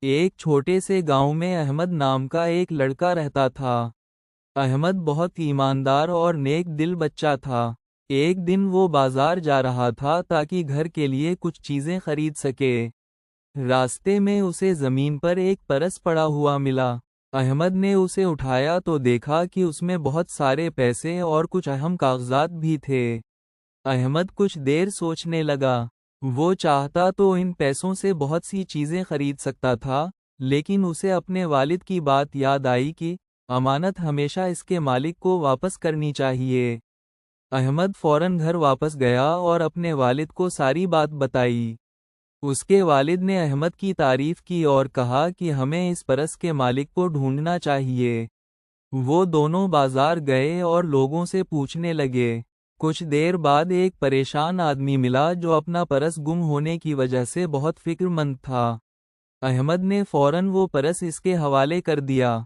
ایک چھوٹے سے گاؤں میں احمد نام کا ایک لڑکا رہتا تھا۔ احمد بہت ایماندار اور نیک دل بچہ تھا۔ ایک دن وہ بازار جا رہا تھا تاکہ گھر کے لیے کچھ چیزیں خرید سکے۔ راستے میں اسے زمین پر ایک پرس پڑا ہوا ملا۔ احمد نے اسے اٹھایا تو دیکھا کہ اس میں بہت سارے پیسے اور کچھ اہم کاغذات بھی تھے۔ احمد کچھ دیر سوچنے لگا۔ وہ چاہتا تو ان پیسوں سے بہت سی چیزیں خرید سکتا تھا، لیکن اسے اپنے والد کی بات یاد آئی کہ امانت ہمیشہ اس کے مالک کو واپس کرنی چاہیے۔ احمد فوراً گھر واپس گیا اور اپنے والد کو ساری بات بتائی۔ اس کے والد نے احمد کی تعریف کی اور کہا کہ ہمیں اس پرس کے مالک کو ڈھونڈنا چاہیے۔ وہ دونوں بازار گئے اور لوگوں سے پوچھنے لگے۔ کچھ دیر بعد ایک پریشان آدمی ملا جو اپنا پرس گم ہونے کی وجہ سے بہت فکر مند تھا۔ احمد نے فوراً وہ پرس اس کے حوالے کر دیا۔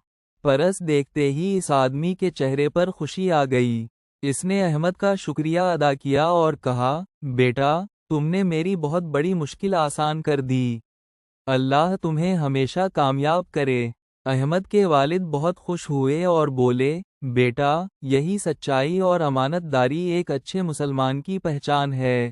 پرس دیکھتے ہی اس آدمی کے چہرے پر خوشی آ گئی۔ اس نے احمد کا شکریہ ادا کیا اور کہا، بیٹا، تم نے میری بہت بڑی مشکل آسان کر دی۔ اللہ تمہیں ہمیشہ کامیاب کرے۔ احمد کے والد بہت خوش ہوئے اور بولے، بیٹا، یہی سچائی اور امانت داری ایک اچھے مسلمان کی پہچان ہے۔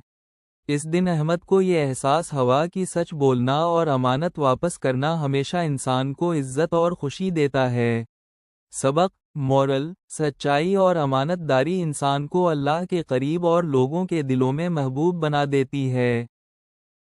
اس دن احمد کو یہ احساس ہوا کہ سچ بولنا اور امانت واپس کرنا ہمیشہ انسان کو عزت اور خوشی دیتا ہے۔ سبق: مورل: سچائی اور امانت داری انسان کو اللہ کے قریب اور لوگوں کے دلوں میں محبوب بنا دیتی ہے۔